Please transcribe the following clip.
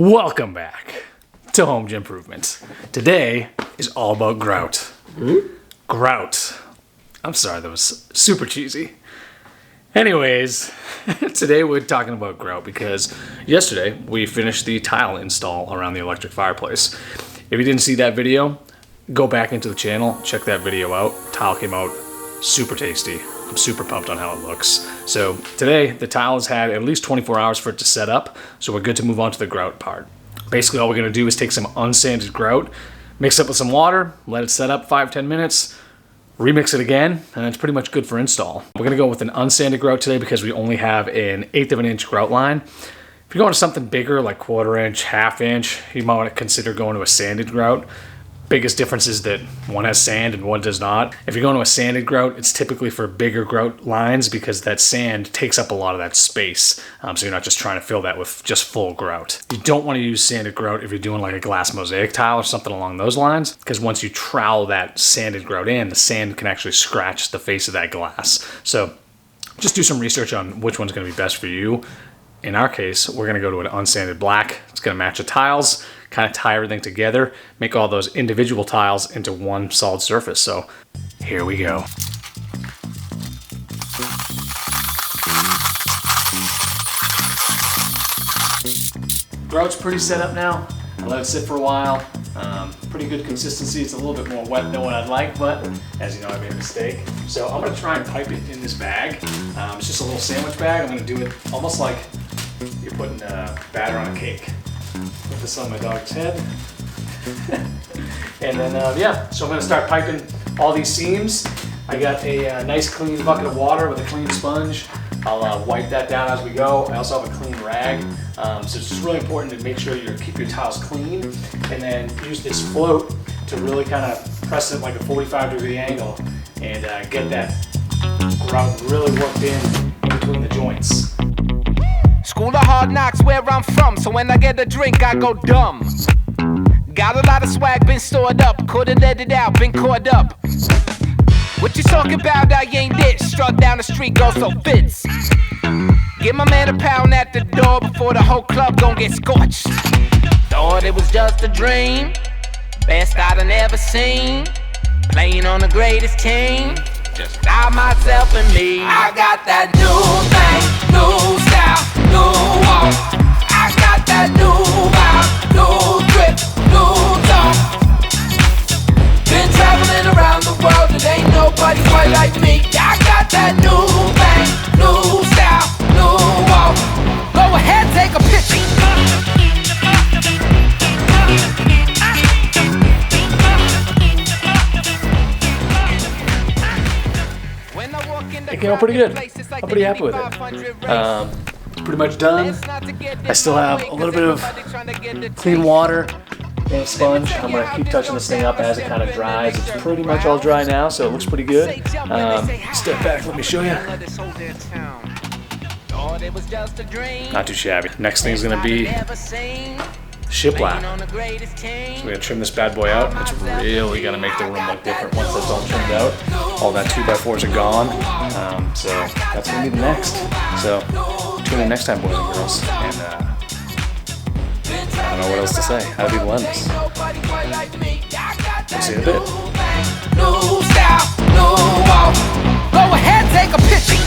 Welcome back to Home Improvements. Today is all about grout. Grout. I'm sorry, that was super cheesy. Anyways, today we're talking about grout because yesterday we finished the tile install around the electric fireplace. If you didn't see that video, go back into the channel, check that video out. Tile came out super tasty. I'm super pumped on how it looks. So today, the tile has had at least 24 hours for it to set up, so we're good to move on to the grout part. Basically, all we're gonna do is take some unsanded grout, mix it with some water, let it set up 5-10 minutes, remix it again, and it's pretty much good for install. We're gonna go with an unsanded grout today because we only have an 1/8 of an inch grout line. If you're going to something bigger, like 1/4 inch, 1/2 inch, you might want to consider going to a sanded grout. Biggest difference is that one has sand and one does not. If you're going to a sanded grout, it's typically for bigger grout lines because that sand takes up a lot of that space. So you're not just trying to fill that with just full grout. You don't want to use sanded grout if you're doing like a glass mosaic tile or something along those lines, because once you trowel that sanded grout in, the sand can actually scratch the face of that glass. So just do some research on which one's going to be best for you. In our case, we're going to go to an unsanded black. It's going to match the tiles, kind of tie everything together, make all those individual tiles into one solid surface. So here we go. Grout's pretty set up now. I let it sit for a while. Pretty good consistency. It's a little bit more wet than what I'd like, but as you know, I made a mistake. So I'm going to try and pipe it in this bag. It's just a little sandwich bag. I'm going to do it almost like you're putting batter on a cake. Put this on my dog's head. And then, yeah, so I'm going to start piping all these seams. I got a nice clean bucket of water with a clean sponge. I'll wipe that down as we go. I also have a clean rag. So it's just really important to make sure you keep your tiles clean and then use this float to really kind of press it like a 45-degree angle and get that grout really worked in between the joints. School of hard knocks where I'm from, so when I get a drink I go dumb. Got a lot of swag, been stored up, couldn't let it out, been caught up. What you talking about, I ain't it, struck down the street, go so fits. Give my man a pound at the door before the whole club gon' get scorched. Thought it was just a dream, best I'd have never seen. Playing on the greatest team, just I, myself, and me. I got that new thing, new style, new walk. I got that new vibe, new drip, new talk. Been traveling around the world, and ain't nobody quite like me. I got that new thing, new style, new walk. Go ahead, take a picture. It came out pretty good. I'm pretty happy with it. Pretty much done. I still have a little bit of clean water and a sponge. I'm going to keep touching this thing up as it kind of dries. It's pretty much all dry now, so it looks pretty good. Step back, let me show you. Not too shabby. Next thing is going to be shiplap. So we're going to trim this bad boy out. It's really going to make the room look different once that's all trimmed out. All that 2x4s are gone. So that's going to be the next. So tune in next time, boys and girls. And I don't know what else to say. How do people end this? We'll see you in a bit. New style, new walk. Go ahead, take a picture.